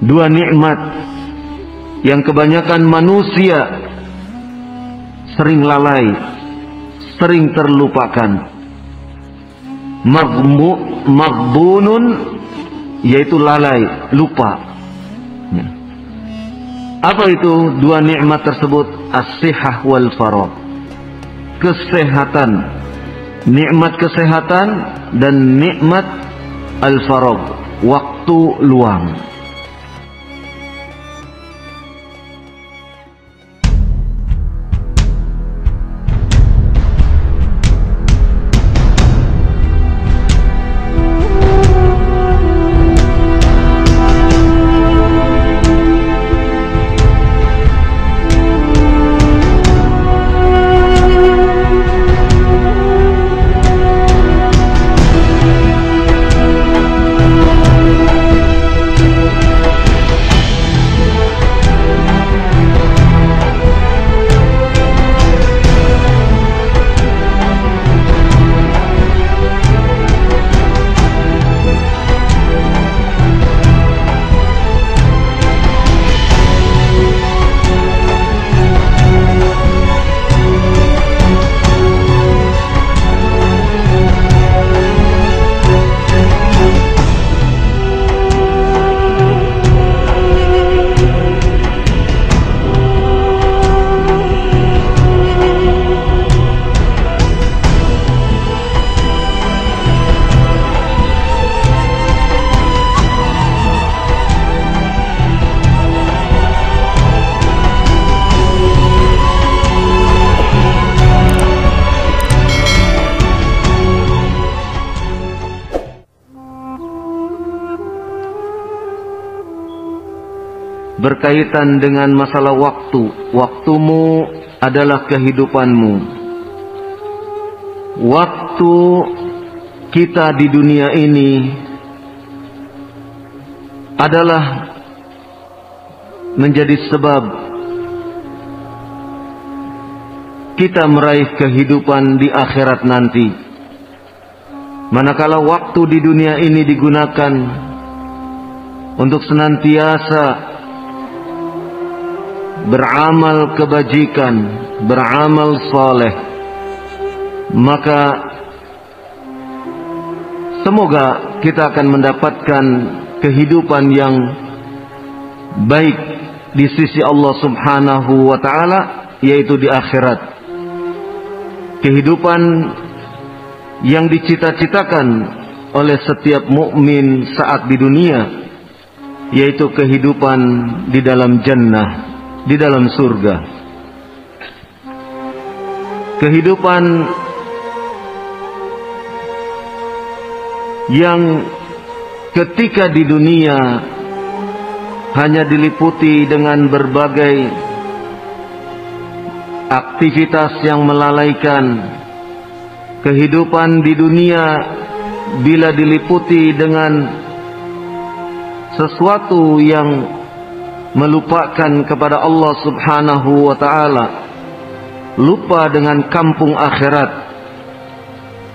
Dua nikmat yang kebanyakan manusia sering lalai, sering terlupakan. Maghbunun, yaitu lalai, lupa. Apa itu dua nikmat tersebut? As-sihah wal faragh. Kesehatan, nikmat kesehatan dan nikmat al-faragh, waktu luang. Berkaitan dengan masalah waktu. Waktumu adalah kehidupanmu. Waktu kita di dunia ini adalah menjadi sebab kita meraih kehidupan di akhirat nanti. Manakala waktu di dunia ini digunakan untuk senantiasa beramal kebajikan, beramal saleh, maka semoga kita akan mendapatkan kehidupan yang baik di sisi Allah Subhanahu wa ta'ala, yaitu di akhirat. Kehidupan yang dicita-citakan oleh setiap mukmin saat di dunia, yaitu kehidupan di dalam jannah, di dalam surga. Kehidupan yang ketika di dunia hanya diliputi dengan berbagai aktivitas yang melalaikan. Kehidupan di dunia bila diliputi dengan sesuatu yang melupakan kepada Allah Subhanahu wa ta'ala, lupa dengan kampung akhirat,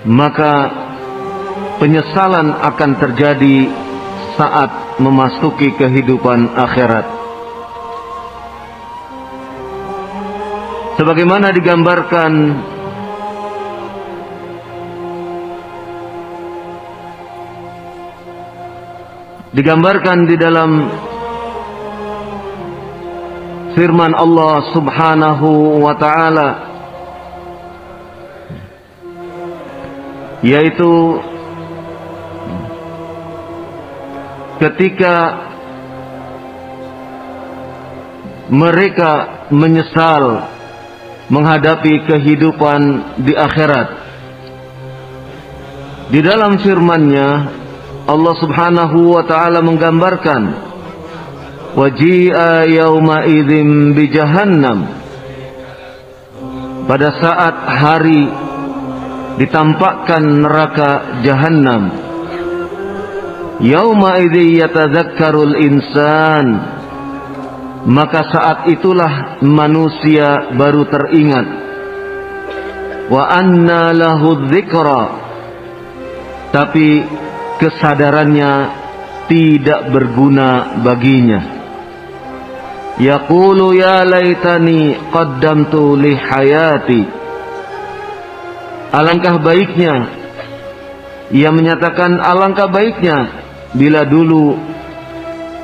maka penyesalan akan terjadi saat memasuki kehidupan akhirat. Sebagaimana digambarkan di dalam firman Allah Subhanahu wa ta'ala, yaitu ketika mereka menyesal menghadapi kehidupan di akhirat. Di dalam firman-Nya Allah Subhanahu wa ta'ala menggambarkan, waji'a yawma idzin bi jahannam, pada saat hari ditampakkan neraka Jahannam, yauma idzi yatadzakkarul insan, maka saat itulah manusia baru teringat. Wa anna lahu dzikra, tapi kesadarannya tidak berguna baginya. Yaqulu ya laitani qaddamtu li hayati, alangkah baiknya, ia menyatakan alangkah baiknya bila dulu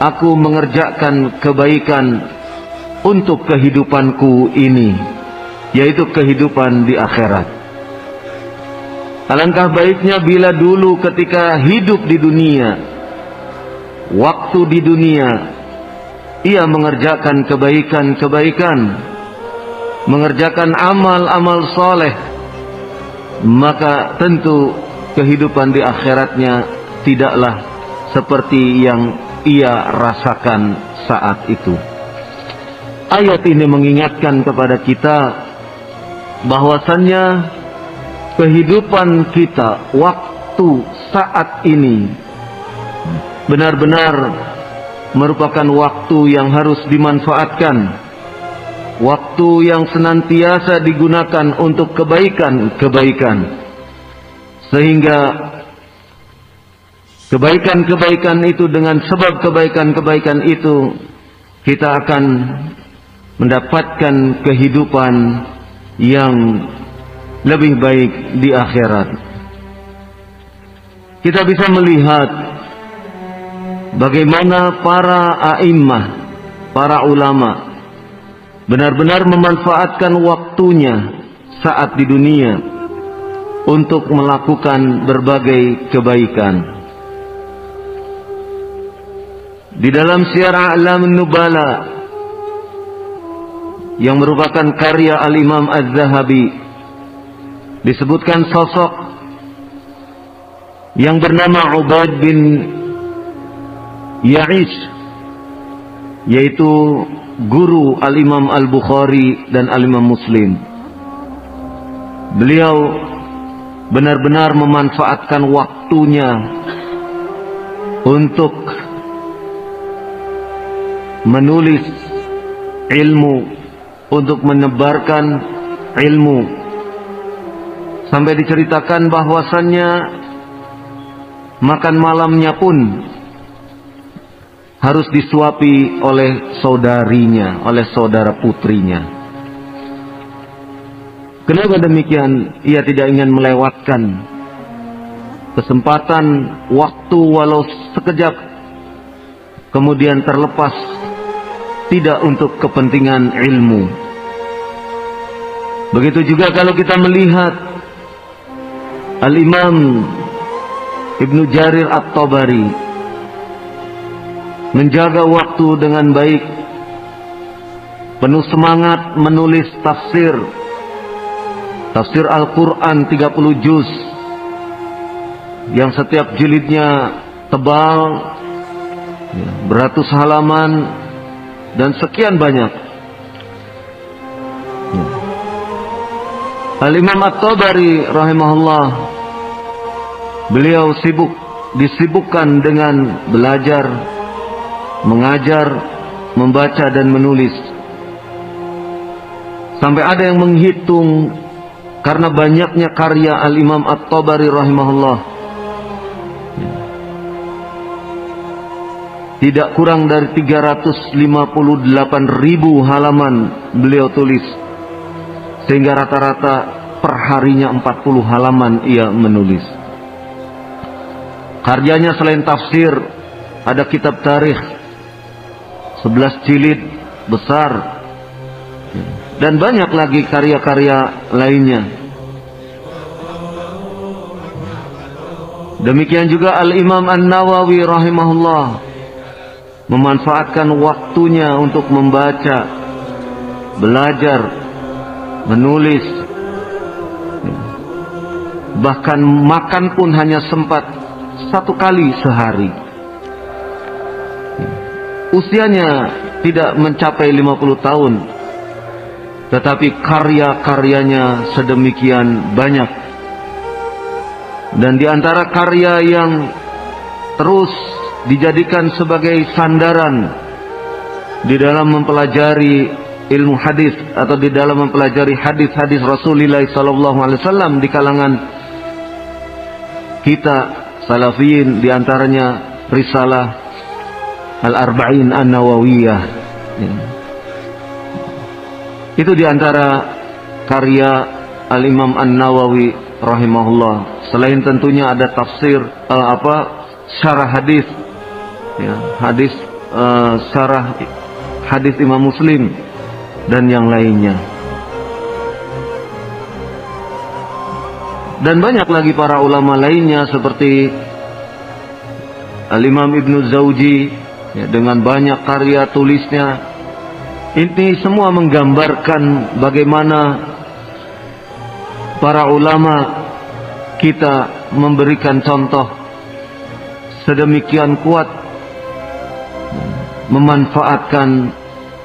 aku mengerjakan kebaikan untuk kehidupanku ini, yaitu kehidupan di akhirat. Alangkah baiknya bila dulu ketika hidup di dunia, waktu di dunia, ia mengerjakan kebaikan-kebaikan, mengerjakan amal-amal soleh, maka tentu kehidupan di akhiratnya tidaklah seperti yang ia rasakan saat itu. Ayat ini mengingatkan kepada kita bahwasannya kehidupan kita waktu saat ini benar-benar merupakan waktu yang harus dimanfaatkan, waktu yang senantiasa digunakan untuk kebaikan-kebaikan, sehingga kebaikan-kebaikan itu, dengan sebab kebaikan-kebaikan itu, kita akan mendapatkan kehidupan yang lebih baik di akhirat. Kita bisa melihat bagaimana para a'immah, para ulama benar-benar memanfaatkan waktunya saat di dunia untuk melakukan berbagai kebaikan. Di dalam Syiar A'lamun Nubala yang merupakan karya Al-Imam Az-Zahabi, disebutkan sosok yang bernama Ubad bin Ya'ish, yaitu guru Al-Imam Al-Bukhari dan Al-Imam Muslim. Beliau benar-benar memanfaatkan waktunya untuk menulis ilmu, untuk menebarkan ilmu, sampai diceritakan bahwasannya makan malamnya pun harus disuapi oleh saudarinya, oleh saudara putrinya. Kenapa demikian? Ia tidak ingin melewatkan kesempatan waktu walau sekejap, kemudian terlepas tidak untuk kepentingan ilmu. Begitu juga kalau kita melihat Al-Imam Ibnu Jarir At-Tabari menjaga waktu dengan baik, penuh semangat menulis tafsir Al-Quran 30 juz, yang setiap jilidnya tebal, beratus halaman dan sekian banyak. Al-Imam At-Tabari rahimahullah, beliau disibukkan dengan belajar, mengajar, membaca dan menulis. Sampai ada yang menghitung, karena banyaknya karya Al-Imam At-Tabari rahimahullah, tidak kurang dari 358.000 halaman beliau tulis, sehingga rata-rata perharinya 40 halaman ia menulis. Karyanya selain tafsir, ada kitab tarikh 11 jilid besar, dan banyak lagi karya-karya lainnya. Demikian juga Al-Imam An-Nawawi rahimahullah memanfaatkan waktunya untuk membaca, belajar, menulis, bahkan makan pun hanya sempat 1 kali sehari. Usianya tidak mencapai 50 tahun, tetapi karya-karyanya sedemikian banyak. Dan di antara karya yang terus dijadikan sebagai sandaran di dalam mempelajari ilmu hadis atau di dalam mempelajari hadis-hadis Rasulullah SAW di kalangan kita salafiyin, di antaranya risalah Al-Arba'in An-Nawawiyah. Itu di antara karya Al-Imam An-Nawawi rahimahullah. Selain tentunya ada tafsir syarah hadis, ya, hadis syarah hadis Imam Muslim dan yang lainnya. Dan banyak lagi para ulama lainnya seperti Al-Imam Ibnu Zawji, ya, dengan banyak karya tulisnya. Ini semua menggambarkan bagaimana para ulama kita memberikan contoh sedemikian kuat memanfaatkan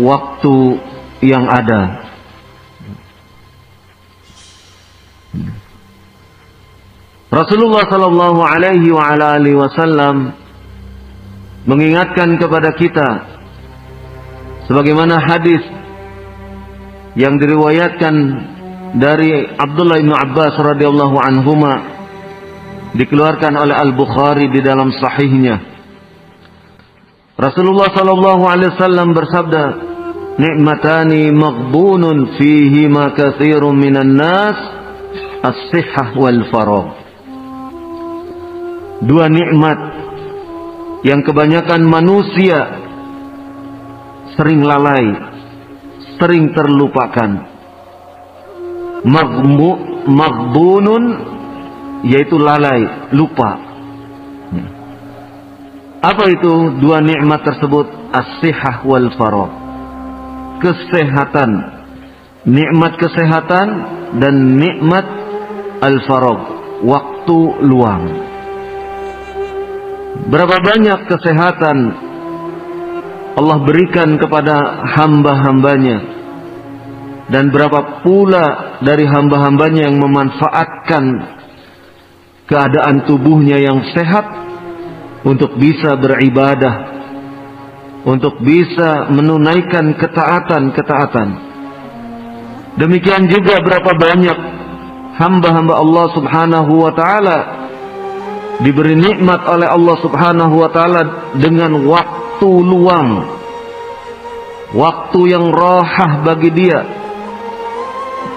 waktu yang ada. Rasulullah sallallahu alaihi wasallam mengingatkan kepada kita sebagaimana hadis yang diriwayatkan dari Abdullah bin Abbas radhiyallahu anhuma, dikeluarkan oleh Al-Bukhari di dalam sahihnya. Rasulullah sallallahu alaihi wasallam bersabda, "Ni'matani maghbunun fihi ma katsirun minan nas, as-sihhah wal faragh." Dua nikmat yang kebanyakan manusia sering lalai, sering terlupakan. Maghbunun yaitu lalai, lupa. Apa itu dua nikmat tersebut? As-sihhah wal faragh. Kesehatan, nikmat kesehatan dan nikmat al-faragh, waktu luang. Berapa banyak kesehatan Allah berikan kepada hamba-hambanya, dan berapa pula dari hamba-hambanya yang memanfaatkan keadaan tubuhnya yang sehat untuk bisa beribadah, untuk bisa menunaikan ketaatan-ketaatan. Demikian juga berapa banyak hamba-hamba Allah Subhanahu wa taala diberi nikmat oleh Allah Subhanahu wa taala dengan waktu luang, waktu yang rohah bagi dia.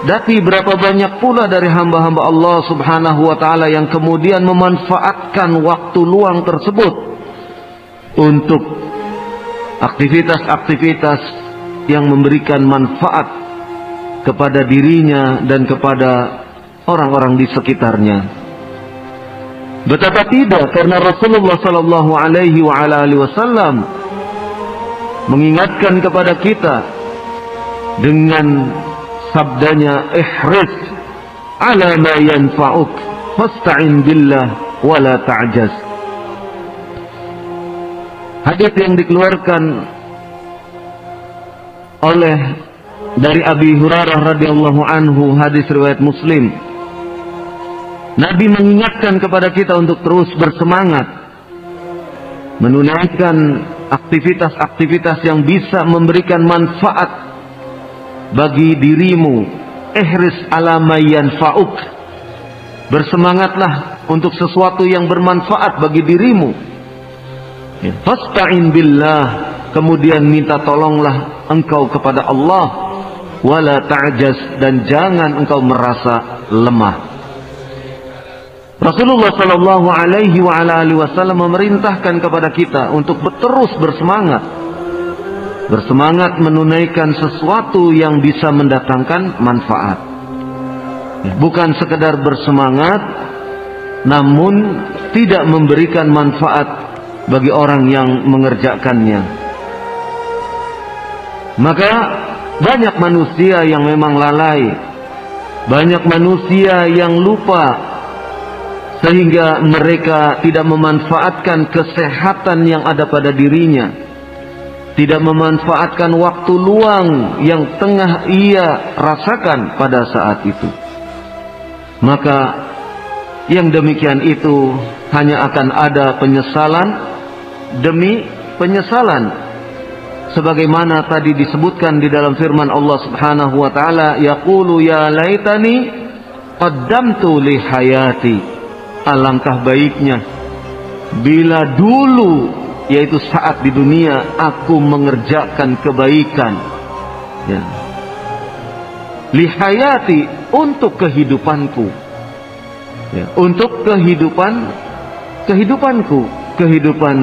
Tapi berapa banyak pula dari hamba-hamba Allah Subhanahu wa taala yang kemudian memanfaatkan waktu luang tersebut untuk aktivitas-aktivitas yang memberikan manfaat kepada dirinya dan kepada orang-orang di sekitarnya. Betapa tidak, karena Rasulullah sallallahu alaihi wasallam mengingatkan kepada kita dengan sabdanya, ihris ala ma yanfa'uk fasta'in billah wa la ta'jaz. Hadis yang dikeluarkan oleh dari Abi Hurairah radhiyallahu anhu, hadis riwayat Muslim. Nabi mengingatkan kepada kita untuk terus bersemangat menunaikan aktivitas-aktivitas yang bisa memberikan manfaat bagi dirimu. Ihris ala ma yanfa'uk. Bersemangatlah untuk sesuatu yang bermanfaat bagi dirimu. Fasta'in billah. Kemudian minta tolonglah engkau kepada Allah. Wala ta'jaz. Dan jangan engkau merasa lemah. Rasulullah sallallahu alaihi wasallam memerintahkan kepada kita untuk terus bersemangat. Bersemangat menunaikan sesuatu yang bisa mendatangkan manfaat. Bukan sekedar bersemangat namun tidak memberikan manfaat bagi orang yang mengerjakannya. Maka banyak manusia yang memang lalai, banyak manusia yang lupa, sehingga mereka tidak memanfaatkan kesehatan yang ada pada dirinya. tidak memanfaatkan waktu luang yang tengah ia rasakan pada saat itu, maka yang demikian itu hanya akan ada penyesalan demi penyesalan. Sebagaimana tadi disebutkan di dalam firman Allah Subhanahu wa taala, yaqulu ya laitani qaddamtu li hayati. Alangkah baiknya bila dulu, yaitu saat di dunia, aku mengerjakan kebaikan, ya, li hayati, untuk kehidupanku, ya, untuk kehidupanku, kehidupan,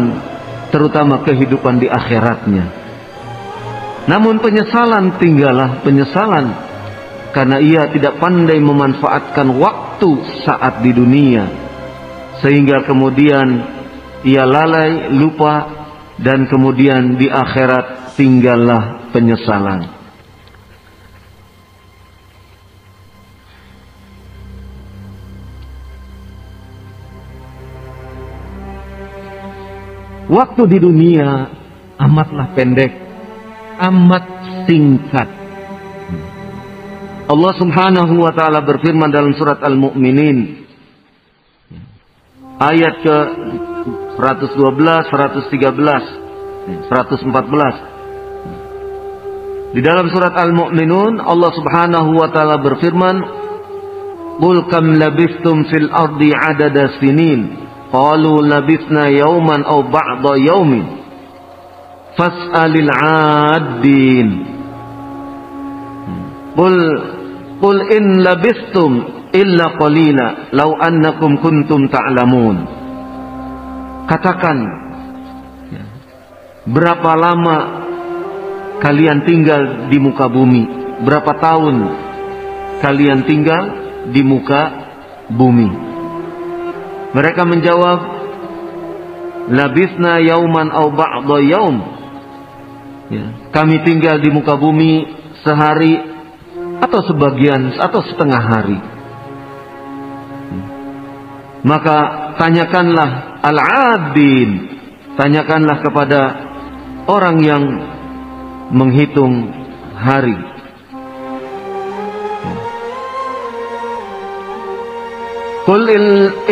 terutama kehidupan di akhiratnya. Namun penyesalan tinggallah penyesalan, karena ia tidak pandai memanfaatkan waktu saat di dunia, sehingga kemudian ia lalai, lupa, dan kemudian di akhirat tinggallah penyesalan. Waktu di dunia amatlah pendek, amat singkat. Allah Subhanahu wa taala berfirman dalam surat Al-Mu'minin ayat ke 112, 113, 114. Di dalam surat Al-Mu'minun Allah Subhanahu wa taala berfirman, "Qul kam labistum fil ardi 'adada sinin?" Qalu labisna yawman aw ba'da yawmin fas'alil 'addin. Qul in labistum illa qalila law annakum kuntum ta'lamun. Katakan, berapa lama kalian tinggal di muka bumi? Berapa tahun kalian tinggal di muka bumi? Mereka menjawab, labisna yauman aw ba'da yaum. Ya, kami tinggal di muka bumi sehari atau sebagian atau setengah hari. Maka tanyakanlah al-'adin, tanyakanlah kepada orang yang menghitung hari. Qul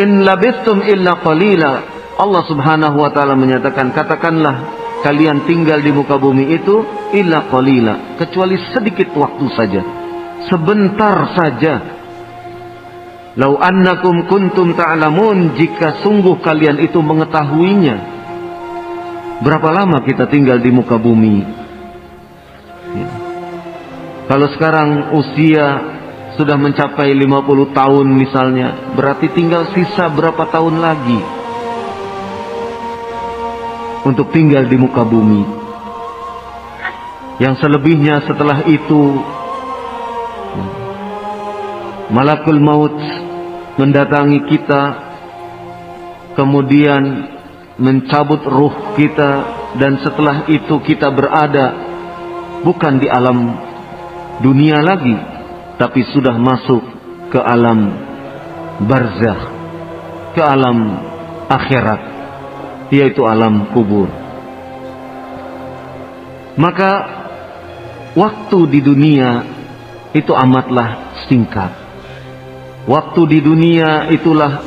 in labistum illa qalila. Allah Subhanahu wa taala menyatakan, katakanlah kalian tinggal di muka bumi itu illa qalila, kecuali sedikit waktu saja, sebentar saja. Lau annakum kuntum ta'lamun, jika sungguh kalian itu mengetahuinya. Berapa lama kita tinggal di muka bumi? Ya. Kalau sekarang usia sudah mencapai 50 tahun misalnya, berarti tinggal sisa berapa tahun lagi untuk tinggal di muka bumi. Yang selebihnya setelah itu malakul maut mendatangi kita, kemudian mencabut ruh kita, dan setelah itu kita berada bukan di alam dunia lagi, tapi sudah masuk ke alam barzakh, ke alam akhirat, yaitu alam kubur. Maka waktu di dunia itu amatlah singkat. Waktu di dunia itulah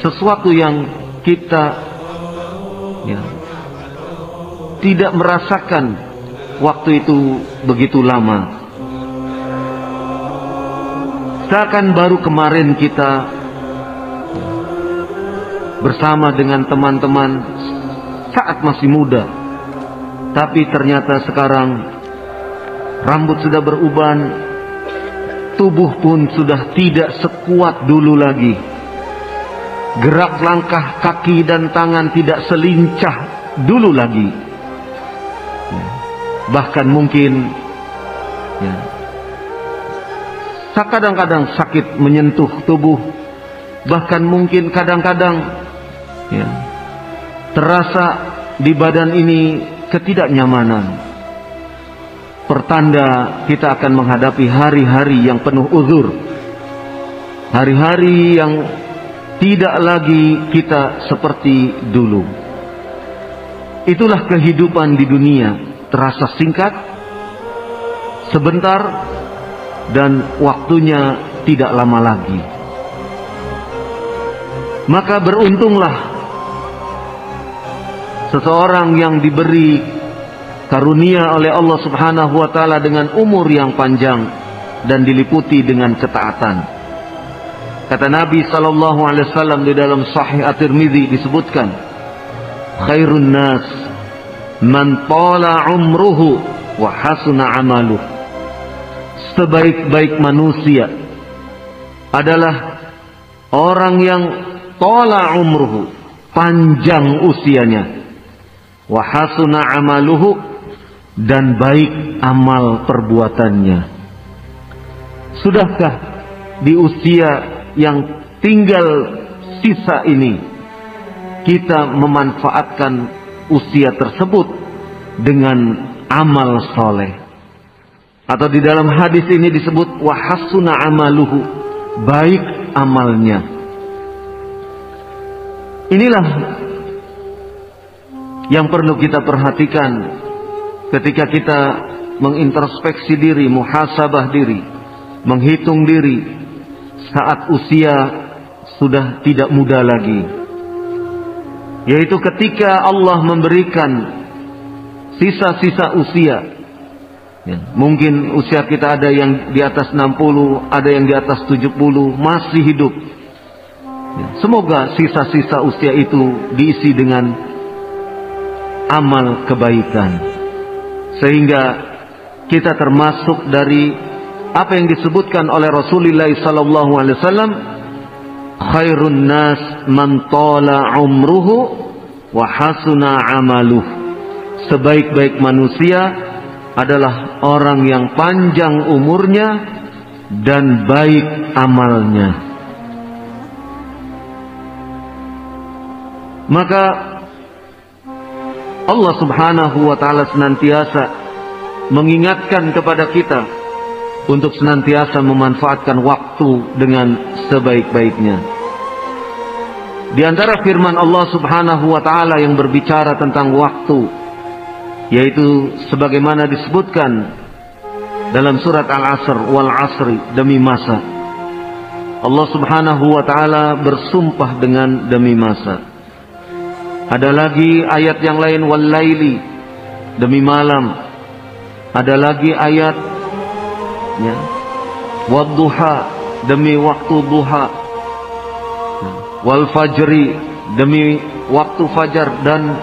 sesuatu yang kita tidak merasakan waktu itu begitu lama. Seakan baru kemarin kita bersama dengan teman-teman saat masih muda, tapi ternyata sekarang rambut sudah beruban, tubuh pun sudah tidak sekuat dulu lagi, gerak langkah kaki dan tangan tidak selincah dulu lagi. Bahkan mungkin kadang-kadang sakit menyentuh tubuh, bahkan mungkin kadang-kadang terasa di badan ini ketidaknyamanan. Pertanda kita akan menghadapi hari-hari yang penuh uzur, hari-hari yang tidak lagi kita seperti dulu. itulah kehidupan di dunia, terasa singkat, sebentar, dan waktunya tidak lama lagi. Maka beruntunglah seseorang yang diberi karunia oleh Allah Subhanahu wa taala dengan umur yang panjang dan diliputi dengan ketaatan. Kata Nabi sallallahu alaihi wasallam di dalam Sahih At-Tirmidzi disebutkan, khairun nas man tala umruhu wa hasuna amaluh. Sebaik-baik manusia adalah orang yang tala umruhu, panjang usianya, wa hasuna amaluhu, dan baik amal perbuatannya. Sudahkah di usia yang tinggal sisa ini kita memanfaatkan usia tersebut dengan amal soleh? Atau di dalam hadis ini disebut wa hasuna amaluhu, baik amalnya. Inilah yang perlu kita perhatikan ketika kita mengintrospeksi diri, muhasabah diri, menghitung diri saat usia sudah tidak muda lagi, yaitu ketika Allah memberikan sisa-sisa usia. Mungkin usia kita ada yang di atas 60, ada yang di atas 70, masih hidup. Semoga sisa-sisa usia itu diisi dengan amal kebaikan, sehingga kita termasuk dari apa yang disebutkan oleh Rasulullah sallallahu alaihi wasallam, khairun nas man tala umruhu wa hasuna amaluh. Sebaik-baik manusia adalah orang yang panjang umurnya dan baik amalnya. Maka Allah Subhanahu wa taala senantiasa mengingatkan kepada kita untuk senantiasa memanfaatkan waktu dengan sebaik-baiknya. Di antara firman Allah Subhanahu wa taala yang berbicara tentang waktu, yaitu sebagaimana disebutkan dalam surat Al-Asr, wal asri, demi masa. Allah Subhanahu wa taala bersumpah dengan demi masa. Ada lagi ayat yang lain, wal laili, demi malam. Ada lagi ayat ya, wad duha, demi waktu duha, wal fajri, demi waktu fajar, dan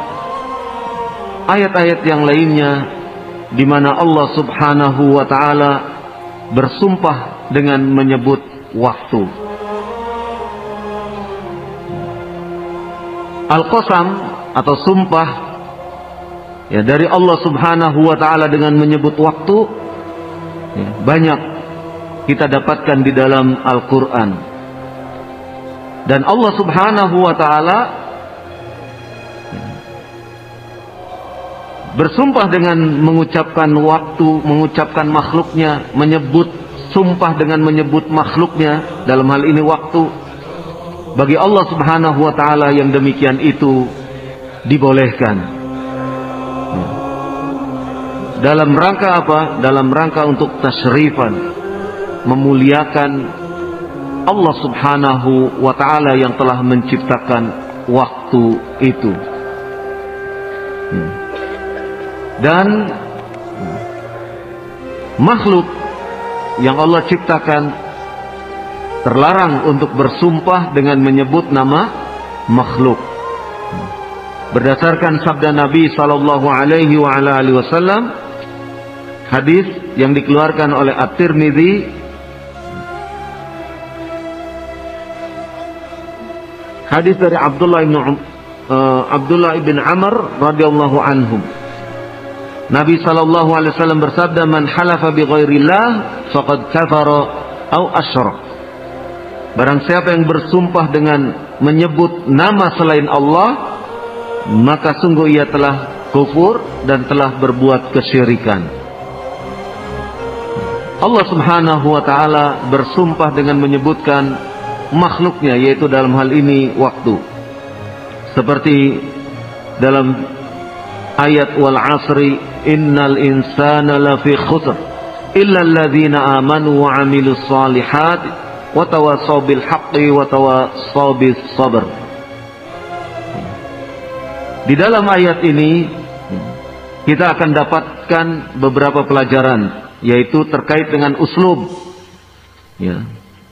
ayat-ayat yang lainnya di mana Allah Subhanahu wa taala bersumpah dengan menyebut waktu. Al-Qasam atau sumpah ya dari Allah Subhanahu wa taala dengan menyebut waktu ya, banyak kita dapatkan di dalam Al-Qur'an. Dan Allah Subhanahu wa taala bersumpah dengan mengucapkan waktu, mengucapkan makhluknya, menyebut, sumpah dengan menyebut makhluknya, dalam hal ini waktu. Bagi Allah Subhanahu wa taala yang demikian itu dibolehkan. Dalam rangka apa? Dalam rangka untuk tasyrifan, memuliakan Allah Subhanahu wa taala yang telah menciptakan waktu itu. Dan makhluk yang Allah ciptakan terlarang untuk bersumpah dengan menyebut nama makhluk. Berdasarkan sabda Nabi sallallahu alaihi wa ala alihi wasallam, hadis yang dikeluarkan oleh At-Tirmidzi, hadis dari Abdullah ibn Amr radhiyallahu anhum. Nabi sallallahu alaihi wasallam bersabda, man halafa bi ghairillah faqad kafara au asyrak. Barang siapa yang bersumpah dengan menyebut nama selain Allah, maka sungguh ia telah kufur dan telah berbuat kesyirikan. Allah Subhanahu wa taala bersumpah dengan menyebutkan makhluknya, yaitu dalam hal ini waktu. Seperti dalam ayat wal asri innal insana lafi khusr illa alladzina amanu wa amilus solihat wa tawassaw bil haqqi wa tawassaw bis sabr. Di dalam ayat ini kita akan dapatkan beberapa pelajaran, yaitu terkait dengan uslub, ya,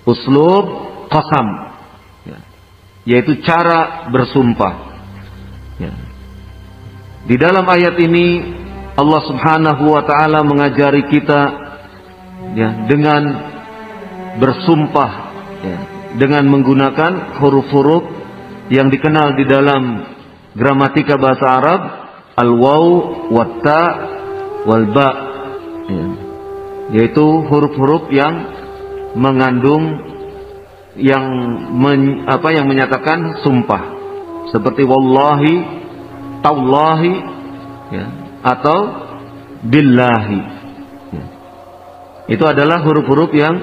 uslub qasam, ya, yaitu cara bersumpah. Ya. Di dalam ayat ini Allah Subhanahu wa taala mengajari kita, ya, dengan bersumpah, ya, dengan menggunakan huruf-huruf yang dikenal di dalam gramatika bahasa Arab, al-waw, wat-ta, wal-ba, ya, yaitu huruf-huruf yang mengandung yang menyatakan sumpah, seperti wallahi, tallahi, ya, atau billahi, ya. Itu adalah huruf-huruf yang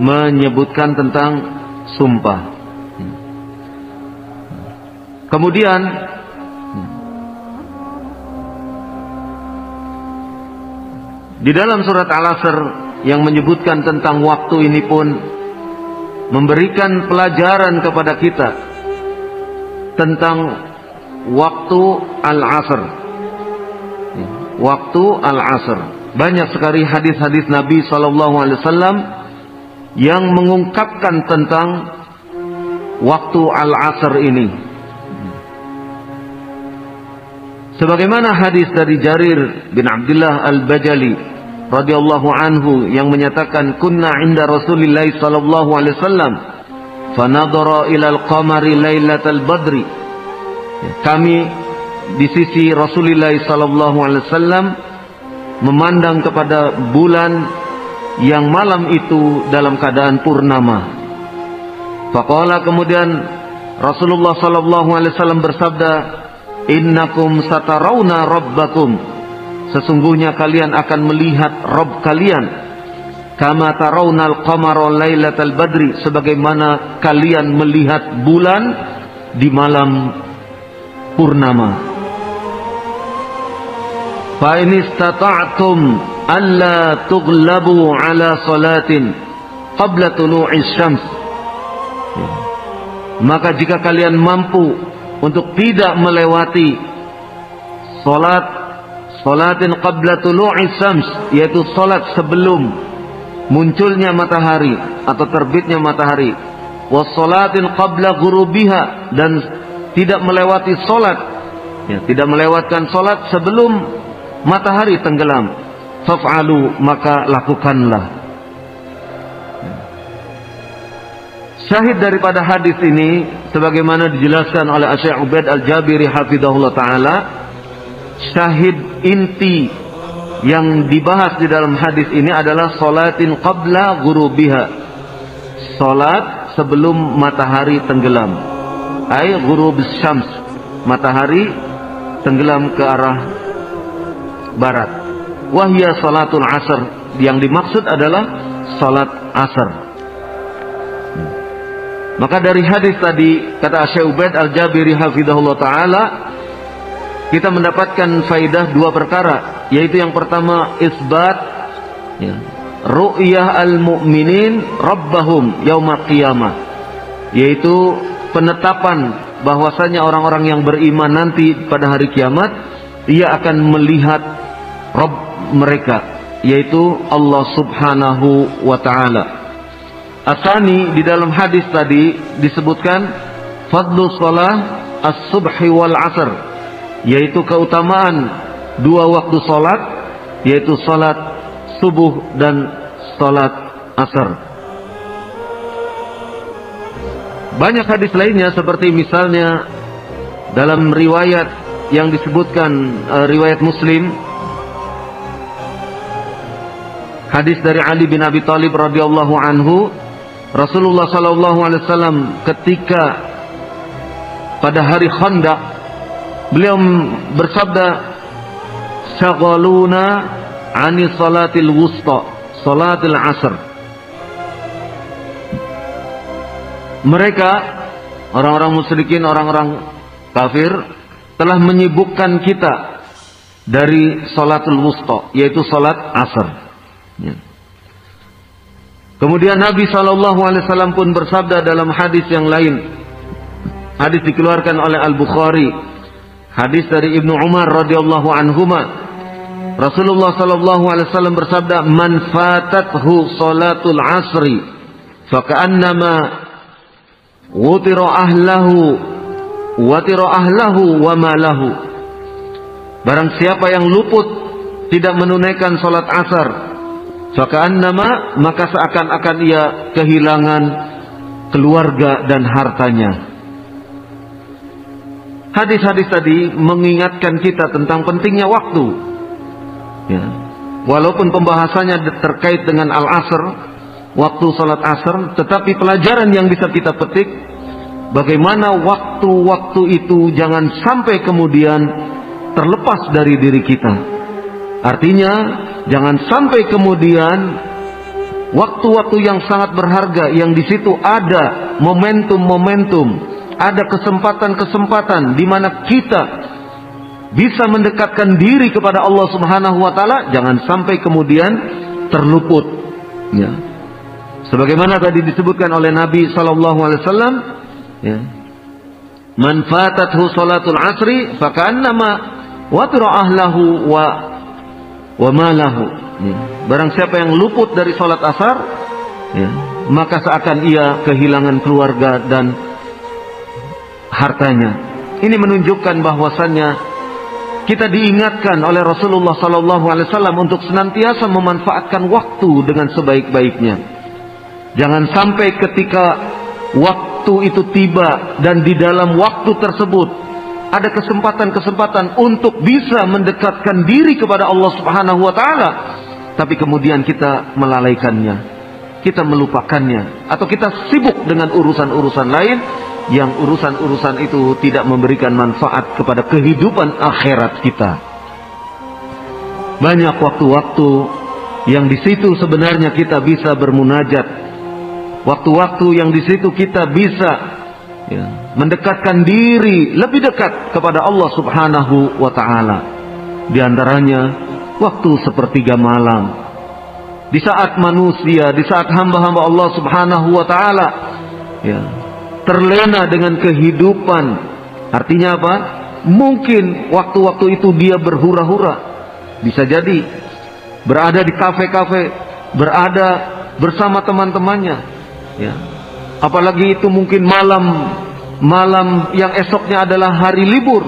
menyebutkan tentang sumpah. Kemudian di dalam surat Al-Asr yang menyebutkan tentang waktu ini pun memberikan pelajaran kepada kita tentang waktu Al-Asr. Waktu Al-Asr. Banyak sekali hadis-hadis Nabi SAW yang mengungkapkan tentang waktu Al-Asr ini. Sebagaimana hadis dari Jarir bin Abdullah Al-Bajali radhiyallahu anhu yang menyatakan kunna inda Rasulillah sallallahu alaihi wasallam fanadhara ila al-qamari lailatal badri. Kami di sisi Rasulullah sallallahu alaihi wasallam memandang kepada bulan yang malam itu dalam keadaan purnama. Faqala, kemudian Rasulullah sallallahu alaihi wasallam bersabda, innakum satarawna rabbakum, sesungguhnya kalian akan melihat Rabb kalian, kama tarawnal qamara lailatal badri, sebagaimana kalian melihat bulan di malam purnama. Fa in istata'tum alla tughlabu ala salatin qabla tulu'is syams, maka jika kalian mampu untuk tidak melewati salatin qabla tulu'is syams, yaitu salat sebelum munculnya matahari atau terbitnya matahari, wa salatin qabla ghurubiha, dan tidak melewati salat, ya, tidak melewatkan salat sebelum matahari tenggelam, faf'alu, maka lakukanlah. Syahid daripada hadis ini sebagaimana dijelaskan oleh Syekh Ubaid Al-Jabiri hafizahullah taala, syahid inti yang dibahas di dalam hadis ini adalah salatin qabla ghurubiha, salat sebelum matahari tenggelam, ay ghurubus syams, matahari tenggelam ke arah barat. Wahya salatul asr, yang dimaksud adalah salat asar. Maka dari hadis tadi, kata Syekh Ubaid Al-Jabiri hafizahullah taala, kita mendapatkan faidah dua perkara, yaitu yang pertama isbat, ya, ru'yah al-mu'minin rabbahum yaumil qiyamah, yaitu penetapan bahwasanya orang-orang yang beriman nanti pada hari kiamat ia akan melihat Rabb mereka, yaitu Allah Subhanahu wa taala. Asani, di dalam hadis tadi disebutkan fadlu shalah as-subhi wal asr, yaitu keutamaan dua waktu salat, yaitu salat subuh dan salat asar. Banyak hadis lainnya, seperti misalnya dalam riwayat yang disebutkan riwayat Muslim, hadis dari Ali bin Abi Thalib radhiyallahu anhu, Rasulullah sallallahu alaihi wasallam ketika pada hari Khandaq, beliau bersabda, "Syaghaluna 'ani salatil wusta, salatil asr." Mereka, orang-orang musyrikin, orang-orang kafir, telah menyibukkan kita dari salatul wusta, yaitu salat asar. Ya. Kemudian Nabi SAW pun bersabda dalam hadis yang lain. Hadis dikeluarkan oleh Al-Bukhari. Hadis dari Ibnu Umar radhiyallahu anhuma. Rasulullah SAW bersabda, "Man fatathu salatul asri, faka'annama watira ahlahu wa malahu." Barang siapa yang luput tidak menunaikan salat asar, faka'annama, maka seakan-akan ia kehilangan keluarga dan hartanya. Hadis-hadis tadi mengingatkan kita tentang pentingnya waktu. Ya. Walaupun pembahasannya terkait dengan al-asr, waktu salat asar, tetapi pelajaran yang bisa kita petik, bagaimana waktu-waktu itu jangan sampai kemudian terlepas dari diri kita. Artinya, jangan sampai kemudian waktu-waktu yang sangat berharga, yang di situ ada momentum-momentum, ada kesempatan-kesempatan di mana kita bisa mendekatkan diri kepada Allah Subhanahu wa taala, jangan sampai kemudian terluput. Ya. Sebagaimana tadi disebutkan oleh Nabi sallallahu alaihi wasallam, ya. Man fatathu salatul asri faka'annama watira ahlahu wa malahu. Ya. Barang siapa yang luput dari salat asar, ya, maka seakan ia kehilangan keluarga dan hartanya. Ini menunjukkan bahwasannya kita diingatkan oleh Rasulullah SAW untuk senantiasa memanfaatkan waktu dengan sebaik-baiknya. Jangan sampai ketika waktu itu tiba dan di dalam waktu tersebut ada kesempatan-kesempatan untuk bisa mendekatkan diri kepada Allah Subhanahu wa taala, tapi kemudian kita melalaikannya, kita melupakannya, atau kita sibuk dengan urusan-urusan lain yang urusan-urusan itu tidak memberikan manfaat kepada kehidupan akhirat kita. Banyak waktu-waktu yang di situ sebenarnya kita bisa bermunajat, waktu-waktu yang di situ kita bisa, ya, mendekatkan diri lebih dekat kepada Allah Subhanahu wa taala. Di antaranya waktu sepertiga malam, di saat manusia, di saat hamba-hamba Allah Subhanahu wa taala, ya, terlena dengan kehidupan. Artinya apa? Mungkin waktu-waktu itu dia berhura-hura. Bisa jadi berada di kafe-kafe, berada bersama teman-temannya, ya. Apalagi itu mungkin malam yang esoknya adalah hari libur,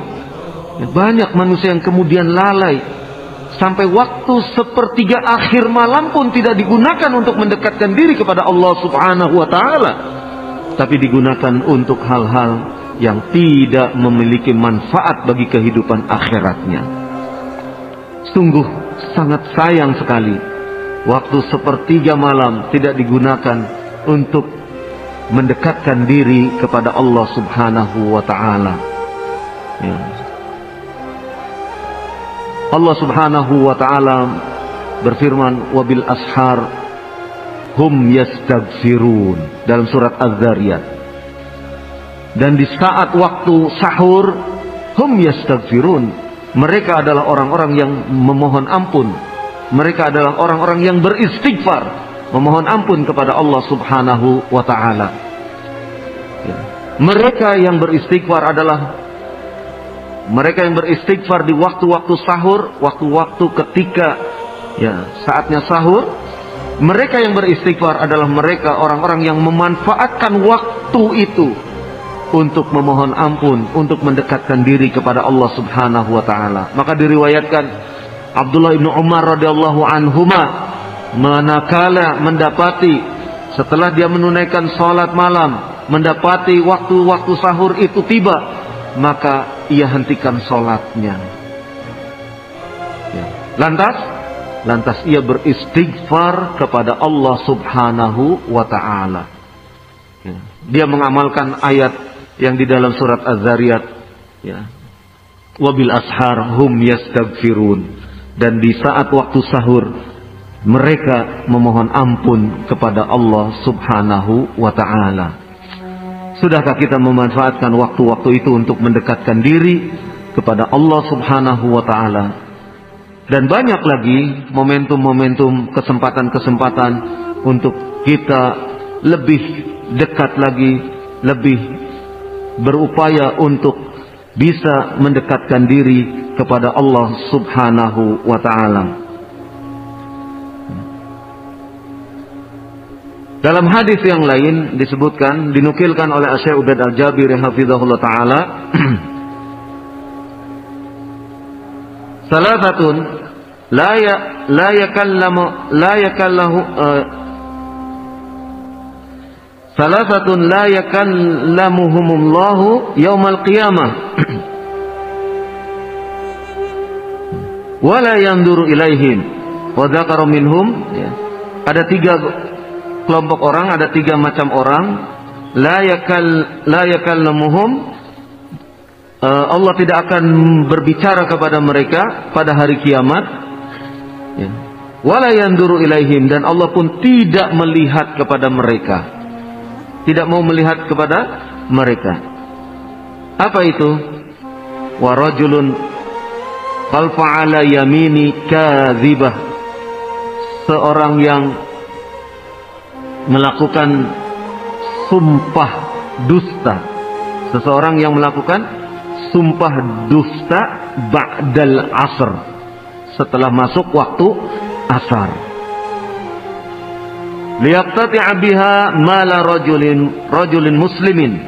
ya. Banyak manusia yang kemudian lalai sampai waktu sepertiga akhir malam pun tidak digunakan untuk mendekatkan diri kepada Allah Subhanahu wa taala, tapi digunakan untuk hal-hal yang tidak memiliki manfaat bagi kehidupan akhiratnya. Sungguh sangat sayang sekali waktu sepertiga malam tidak digunakan untuk mendekatkan diri kepada Allah Subhanahu wa taala. Ya. Allah Subhanahu wa taala berfirman, "Wabil ashar hum yastaghfirun," dalam surat Az-Zariyat. Dan di saat waktu sahur, hum yastaghfirun, mereka adalah orang-orang yang memohon ampun. Mereka adalah orang-orang yang beristighfar, memohon ampun kepada Allah Subhanahu wa taala. Ya. Mereka yang beristighfar adalah mereka yang beristighfar di waktu-waktu sahur, waktu-waktu ketika, ya, saatnya sahur. Mereka yang beristighfar adalah mereka orang-orang yang memanfaatkan waktu itu untuk memohon ampun, untuk mendekatkan diri kepada Allah Subhanahu wa taala. Maka diriwayatkan Abdullah bin Umar radhiyallahu anhuma, manakala mendapati setelah dia menunaikan salat malam, mendapati waktu-waktu sahur itu tiba, maka ia hentikan salatnya. Ya. Lantas ia beristighfar kepada Allah Subhanahu wa ta'ala. Ya. Dia mengamalkan ayat yang di dalam surat Az-Zariyat, ya, wabil ashar hum yastaghfirun, dan di saat waktu sahur mereka memohon ampun kepada Allah Subhanahu wa ta'ala. Sudahkah kita memanfaatkan waktu-waktu itu untuk mendekatkan diri kepada Allah Subhanahu wa ta'ala? Dan banyak lagi momentum-momentum, kesempatan-kesempatan untuk kita lebih dekat lagi, lebih berupaya untuk bisa mendekatkan diri kepada Allah Subhanahu wa ta'ala. Dalam hadis yang lain disebutkan, dinukilkan oleh Syekh Ubaid Al-Jabiri hafizahullah ta'ala, salasatun la yakallamuhumullahu yaumal qiyamah wa la yanzuru ilaihim wa dzakara minhum, ya. Ada 3 kelompok orang, ada 3 macam orang. La yakallamuhum, Allah tidak akan berbicara kepada mereka pada hari kiamat, ya. Wala yanzuru ilaihim, dan Allah pun tidak melihat kepada mereka, tidak mau melihat kepada mereka. Apa itu? Wa rajulun khalfa ala yamini kadzibah, seorang yang melakukan sumpah dusta, seseorang yang melakukan sumpah dusta ba'dal asr, setelah masuk waktu asar. Liyaqtati'a biha mala rajulin muslimin,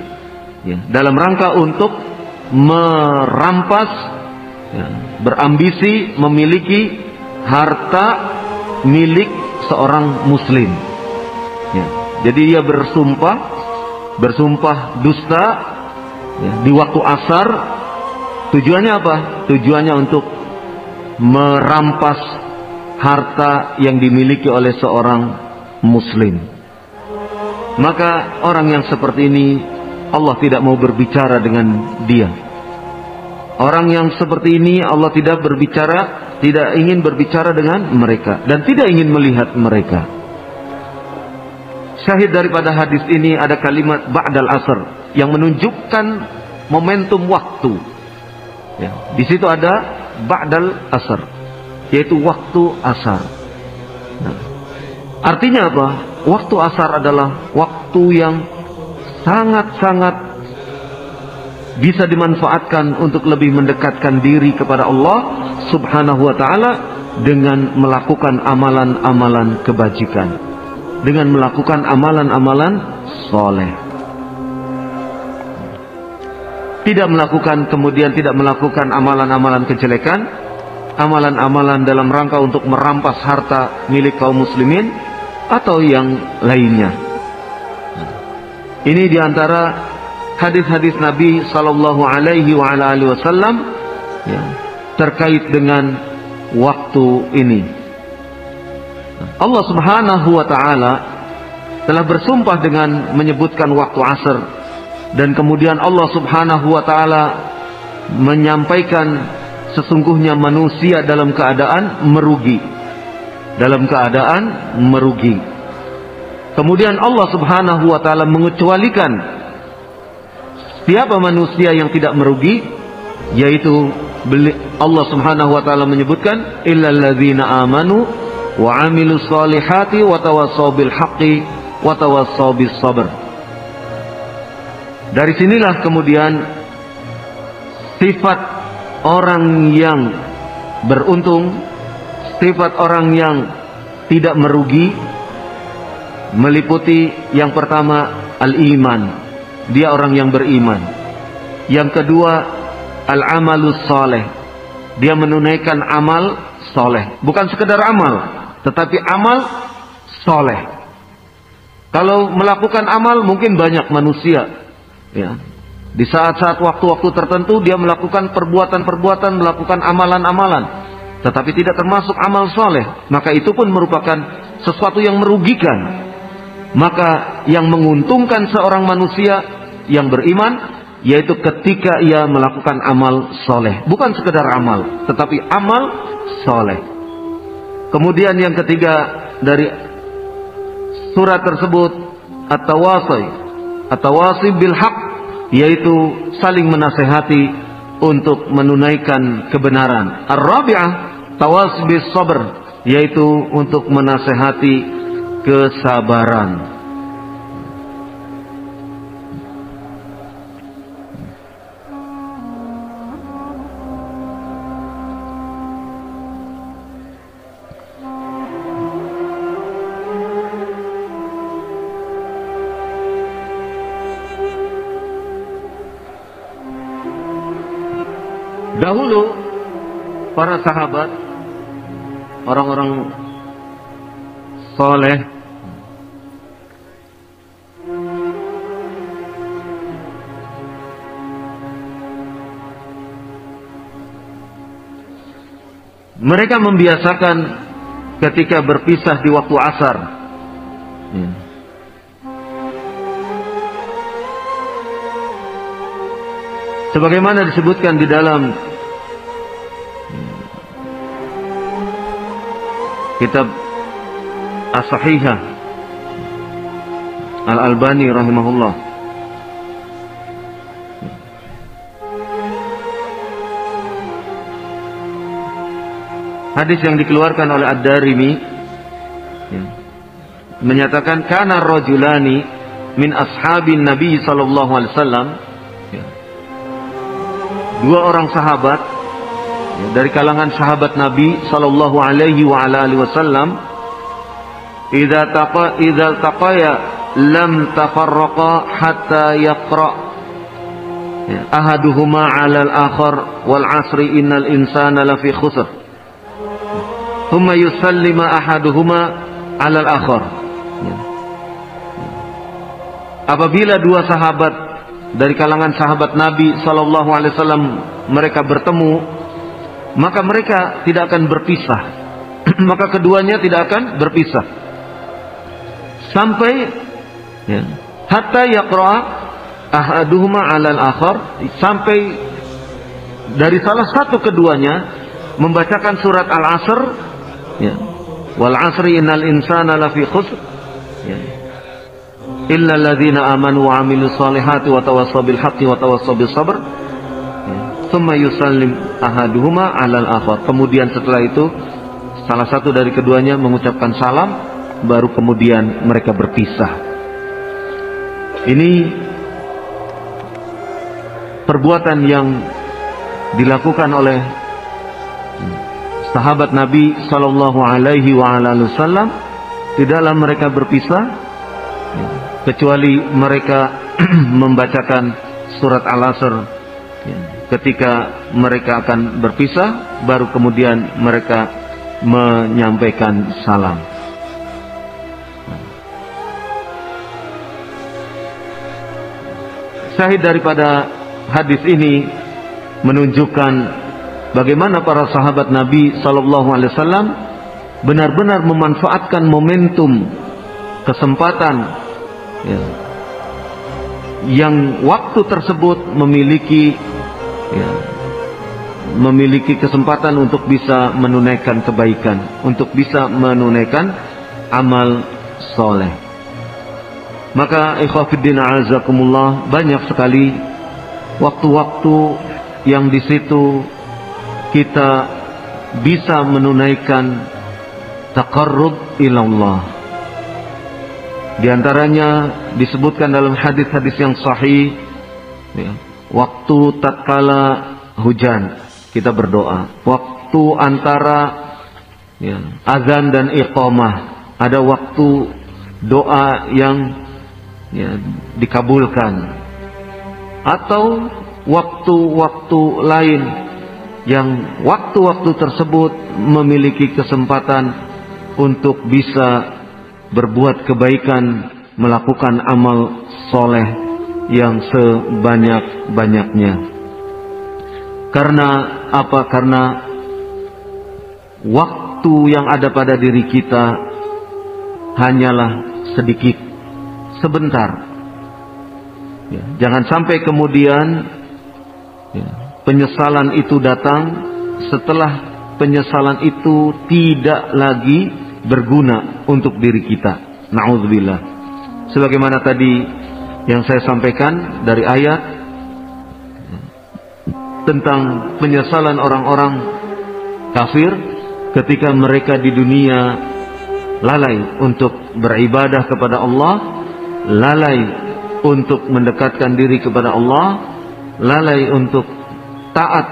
ya, dalam rangka untuk merampas, ya, berambisi memiliki harta milik seorang muslim, ya. Jadi dia bersumpah dusta, ya, di waktu asar. Tujuannya apa? Tujuannya untuk merampas harta yang dimiliki oleh seorang muslim. Maka orang yang seperti ini Allah tidak mau berbicara dengan dia. Orang yang seperti ini Allah tidak ingin berbicara dengan mereka, dan tidak ingin melihat mereka. Syahid daripada hadis ini ada kalimat ba'dal asr yang menunjukkan momentum waktu, ya. Di situ ada ba'dal asr, yaitu waktu asar. Nah, artinya apa? Waktu asar adalah waktu yang sangat-sangat bisa dimanfaatkan untuk lebih mendekatkan diri kepada Allah Subhanahu wa ta'ala dengan melakukan amalan-amalan kebajikan, dengan melakukan amalan-amalan soleh. Tidak melakukan amalan-amalan kejelekan, amalan-amalan dalam rangka untuk merampas harta milik kaum muslimin atau yang lainnya. Ini diantara hadis-hadis Nabi Sallallahu Alaihi Wasallam, ya, terkait dengan waktu ini. Allah Subhanahu Wa Taala telah bersumpah dengan menyebutkan waktu asar, dan kemudian Allah Subhanahu Wa Taala menyampaikan sesungguhnya manusia dalam keadaan merugi, Kemudian Allah Subhanahu wa ta'ala mengecualikan siapa manusia yang tidak merugi, yaitu Allah Subhanahu wa ta'ala menyebutkan illal ladzina amanu wa amilus solihati wa tawassaw bil haqqi wa tawassaw bis sabr. Dari sinilah kemudian sifat orang yang beruntung, sifat orang yang tidak merugi, meliputi yang pertama al-iman, dia orang yang beriman. Yang kedua al-amalus soleh, dia menunaikan amal soleh, bukan sekedar amal, tetapi amal soleh. Kalau melakukan amal mungkin banyak manusia, ya, di saat-saat waktu-waktu tertentu dia melakukan perbuatan-perbuatan, melakukan amalan-amalan, tetapi tidak termasuk amal soleh, maka itu pun merupakan sesuatu yang merugikan. Maka yang menguntungkan seorang manusia yang beriman, yaitu ketika ia melakukan amal soleh, bukan sekedar amal, tetapi amal soleh. Kemudian yang ketiga dari surat tersebut at-tawasi bil haq, yaitu saling menasehati untuk menunaikan kebenaran. Ar-rabi'ah, tawasi bis sabr, yaitu untuk menasehati kesabaran. Dahulu para sahabat, orang-orang soleh, mereka membiasakan ketika berpisah di waktu asar, sebagaimana disebutkan di dalam kitab As-Sahihah Al-Albani rahimahullah. Hadis yang dikeluarkan oleh Ad-Darimi menyatakan kana rajulani min ashabin Nabi sallallahu alaihi wasallam, dua orang sahabat dari kalangan sahabat Nabi sallallahu alaihi wa ala alihi wasallam, idza taqaya lam tafarraqa hatta yaqra ahaduhuma 'ala al-akhar wal 'asri innal insana lafi khusr thumma yusallima ahaduhuma 'ala al-akhar. Apabila dua sahabat dari kalangan sahabat Nabi sallallahu alaihi wasallam mereka bertemu, maka mereka tidak akan berpisah. Maka keduanya tidak akan berpisah sampai hatta yaqra ahaduhuma 'alal akhar, sampai dari salah satu keduanya membacakan surat Al-Asr, wal 'asri innal insana lafi khusr illa alladzina amanu wa 'amilus solihati wa tawassaw bil haqqi wa tawassaw bis sabr. Tsumma yusallim ahaduhuma 'alal akhar. Kemudian setelah itu salah satu dari keduanya mengucapkan salam, baru kemudian mereka berpisah. Ini perbuatan yang dilakukan oleh sahabat Nabi sallallahu alaihi wasallam. Tidaklah mereka berpisah kecuali mereka membacakan surat Al-Asr. Ketika mereka akan berpisah, baru kemudian mereka menyampaikan salam. Syahid daripada hadis ini menunjukkan bagaimana para sahabat Nabi sallallahu alaihi wasallam benar-benar memanfaatkan momentum, kesempatan yang waktu tersebut memiliki kesempatan untuk bisa menunaikan kebaikan, untuk bisa menunaikan amal soleh. Maka ikhwatiddin a'azakumullah, banyak sekali waktu-waktu yang di situ kita bisa menunaikan taqarrub ilallah. Di antaranya disebutkan dalam hadis-hadis yang sahih, waktu tatkala hujan kita berdoa, waktu antara azan dan iqamah ada waktu doa yang dikabulkan, atau waktu-waktu lain yang waktu-waktu tersebut memiliki kesempatan untuk bisa berbuat kebaikan, melakukan amal soleh yang sebanyak-banyaknya. Karena apa? Karena waktu yang ada pada diri kita hanyalah sedikit, sebentar. Jangan sampai kemudian penyesalan itu datang setelah penyesalan itu tidak lagi berguna untuk diri kita. Na'udzubillah. Sebagaimana tadi yang saya sampaikan dari ayat tentang penyesalan orang-orang kafir, ketika mereka di dunia lalai untuk beribadah kepada Allah, lalai untuk mendekatkan diri kepada Allah, lalai untuk taat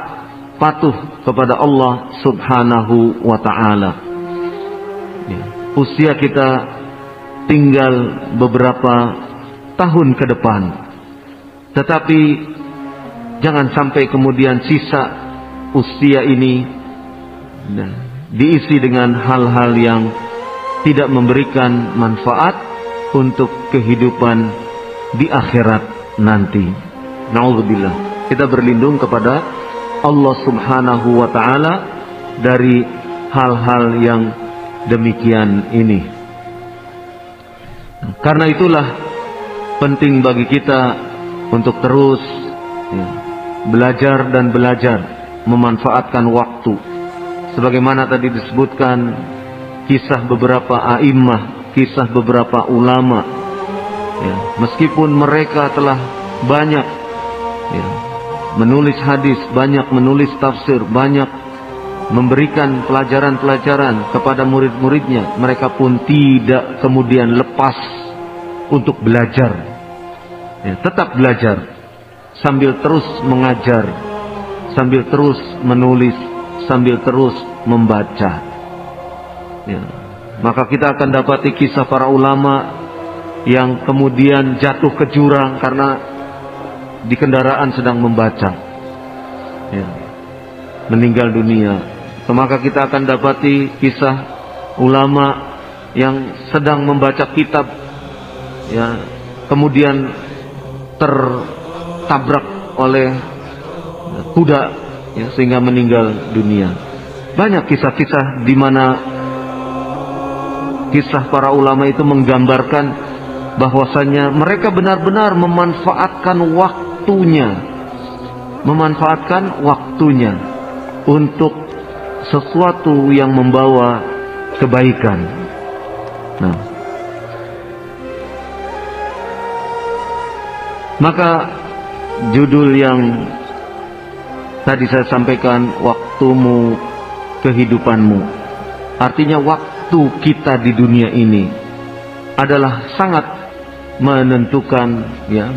patuh kepada Allah Subhanahu wa ta'ala. Usia kita tinggal beberapa tahun ke depan, tetapi jangan sampai kemudian sisa usia ini diisi dengan hal-hal yang tidak memberikan manfaat untuk kehidupan di akhirat nanti. Na'udzubillah. Kita berlindung kepada Allah Subhanahu wa ta'ala dari hal-hal yang demikian ini. Karena itulah penting bagi kita untuk terus belajar dan belajar memanfaatkan waktu. Sebagaimana tadi disebutkan kisah beberapa a'immah, kisah beberapa ulama, meskipun mereka telah banyak menulis hadis, banyak menulis tafsir, banyak memberikan pelajaran-pelajaran kepada murid-muridnya, mereka pun tidak kemudian lepas untuk belajar, tetap belajar sambil terus mengajar, sambil terus menulis, sambil terus membaca. Maka kita akan dapati kisah para ulama yang kemudian jatuh ke jurang karena di kendaraan sedang membaca, meninggal dunia. Maka kita akan dapati kisah ulama yang sedang membaca kitab, kemudian tertabrak oleh kuda, sehingga meninggal dunia. Banyak kisah-kisah di mana kisah para ulama itu menggambarkan bahwasanya mereka benar-benar memanfaatkan waktunya untuk sesuatu yang membawa kebaikan. Maka judul yang tadi saya sampaikan, waktumu kehidupanmu, artinya waktu kita di dunia ini adalah sangat menentukan,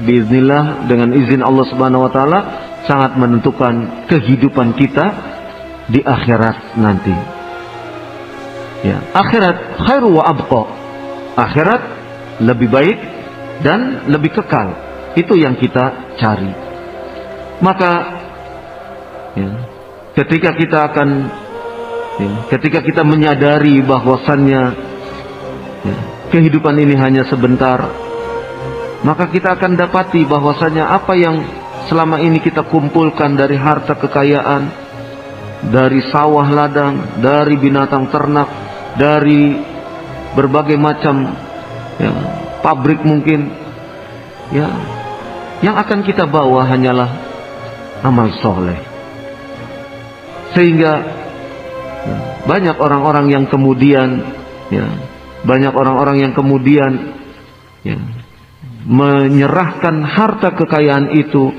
biiznillah, dengan izin Allah Subhanahu wa ta'ala, sangat menentukan kehidupan kita di akhirat nanti. Akhirat khairu wa abqa, akhirat lebih baik dan lebih kekal. Itu yang kita cari. Maka ketika kita menyadari bahwasannya kehidupan ini hanya sebentar, maka kita akan dapati bahwasanya apa yang selama ini kita kumpulkan dari harta kekayaan, dari sawah ladang, dari binatang ternak, dari berbagai macam pabrik mungkin, yang akan kita bawa hanyalah amal soleh. Sehingga banyak orang-orang yang kemudian menyerahkan harta kekayaan itu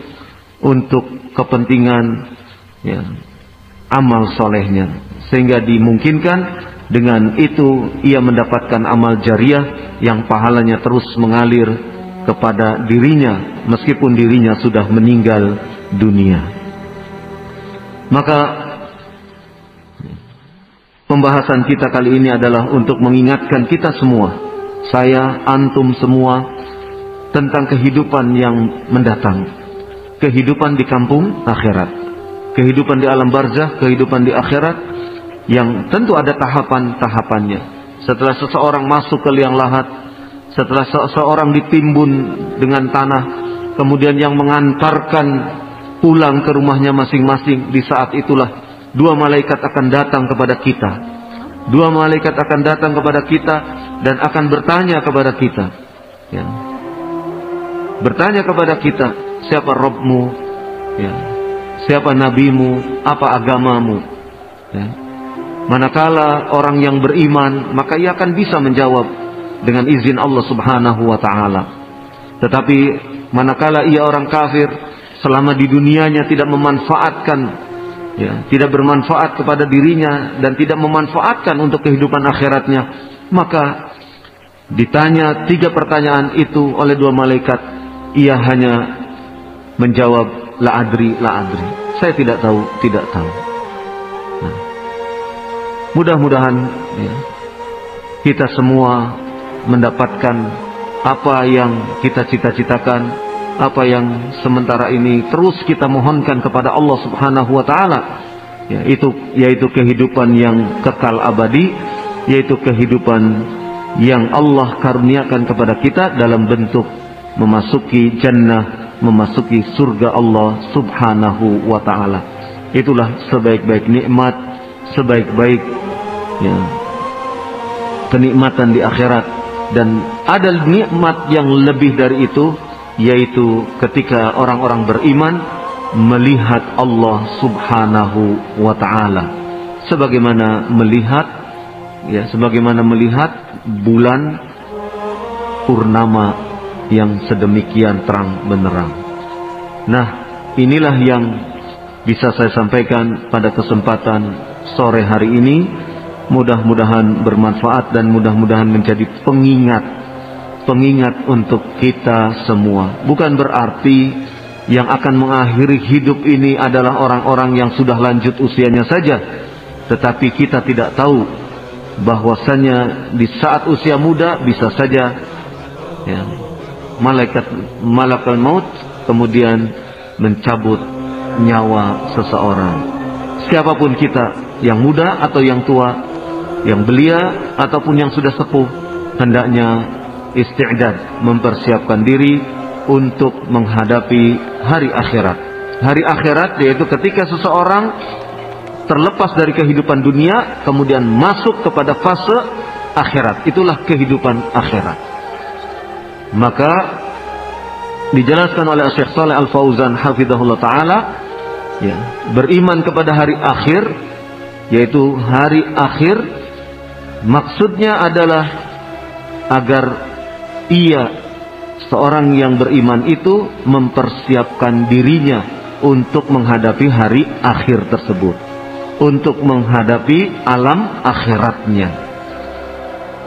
untuk kepentingan amal solehnya, sehingga dimungkinkan dengan itu ia mendapatkan amal jariah yang pahalanya terus mengalir kepada dirinya meskipun dirinya sudah meninggal dunia. Maka pembahasan kita kali ini adalah untuk mengingatkan kita semua, saya, antum semua, tentang kehidupan yang mendatang, kehidupan di kampung akhirat, kehidupan di alam barzah, kehidupan di akhirat yang tentu ada tahapan-tahapannya. Setelah seseorang masuk ke liang lahat, setelah seseorang ditimbun dengan tanah, kemudian yang mengantarkan pulang ke rumahnya masing-masing, di saat itulah dua malaikat akan datang kepada kita. Dua malaikat akan datang kepada kita dan akan bertanya kepada kita, bertanya kepada kita, siapa Rabbmu, siapa nabimu, apa agamamu. Manakala orang yang beriman, maka ia akan bisa menjawab dengan izin Allah Subhanahu wa ta'ala. Tetapi manakala ia orang kafir, selama di dunianya tidak memanfaatkan ya, tidak bermanfaat kepada dirinya dan tidak memanfaatkan untuk kehidupan akhiratnya, maka ditanya 3 pertanyaan itu oleh 2 malaikat, ia hanya menjawab la adri, saya tidak tahu. Nah, mudah-mudahan ya, kita semua mendapatkan apa yang kita cita-citakan, apa yang sementara ini terus kita mohonkan kepada Allah Subhanahu wa taala, yaitu kehidupan yang kekal abadi, yaitu kehidupan yang Allah karuniakan kepada kita dalam bentuk memasuki jannah, memasuki surga Allah Subhanahu wa taala. Itulah sebaik-baik nikmat, sebaik-baik ya, kenikmatan di akhirat. Dan ada nikmat yang lebih dari itu, yaitu ketika orang-orang beriman melihat Allah Subhanahu wa taala, sebagaimana melihat bulan purnama yang sedemikian terang benderang. Nah, inilah yang bisa saya sampaikan pada kesempatan sore hari ini. Mudah-mudahan bermanfaat dan mudah-mudahan menjadi pengingat untuk kita semua. Bukan berarti yang akan mengakhiri hidup ini adalah orang-orang yang sudah lanjut usianya saja, tetapi kita tidak tahu bahwasanya di saat usia muda bisa saja ya, malakul maut kemudian mencabut nyawa seseorang. Siapapun kita, yang muda atau yang tua, yang belia ataupun yang sudah sepuh, hendaknya isti'dad, mempersiapkan diri untuk menghadapi hari akhirat. Hari akhirat yaitu ketika seseorang terlepas dari kehidupan dunia kemudian masuk kepada fase akhirat. Itulah kehidupan akhirat. Maka dijelaskan oleh Syekh Shalih Al Fauzan hafizahullah taala, ya, beriman kepada hari akhir, yaitu hari akhir maksudnya adalah agar seorang yang beriman itu mempersiapkan dirinya untuk menghadapi hari akhir tersebut, untuk menghadapi alam akhiratnya.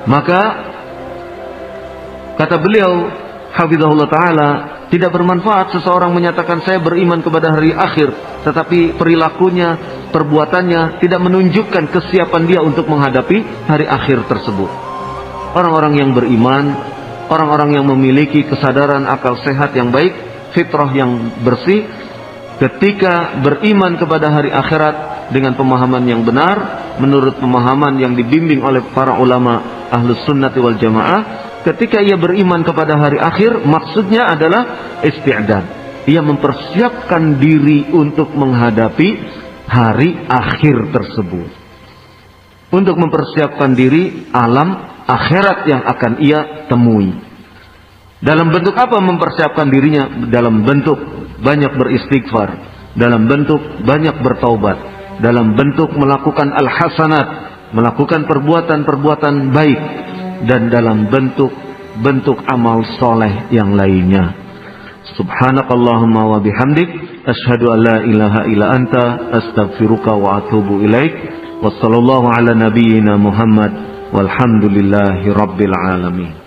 Maka kata beliau hafizahullah taala, tidak bermanfaat seseorang menyatakan saya beriman kepada hari akhir, tetapi perilakunya, perbuatannya tidak menunjukkan kesiapan dia untuk menghadapi hari akhir tersebut. Orang-orang yang beriman, orang-orang yang memiliki kesadaran akal sehat yang baik, fitrah yang bersih, ketika beriman kepada hari akhirat dengan pemahaman yang benar, menurut pemahaman yang dibimbing oleh para ulama Ahlus Sunnati wal Jamaah, ketika ia beriman kepada hari akhir, maksudnya adalah isti'dad. Ia mempersiapkan diri untuk menghadapi hari akhir tersebut, untuk mempersiapkan diri alam akhirat yang akan ia temui. Dalam bentuk apa mempersiapkan dirinya? Dalam bentuk banyak beristighfar, dalam bentuk banyak bertaubat, dalam bentuk melakukan al-hasanat, melakukan perbuatan-perbuatan baik, dan dalam bentuk amal soleh yang lainnya. Subhanakallahumma wa bihamdik, asyhadu an la ilaha illa anta, astaghfiruka wa atubu ilaik. Wassallallahu ala nabiyyina Muhammad walhamdulillahi rabbil alamin.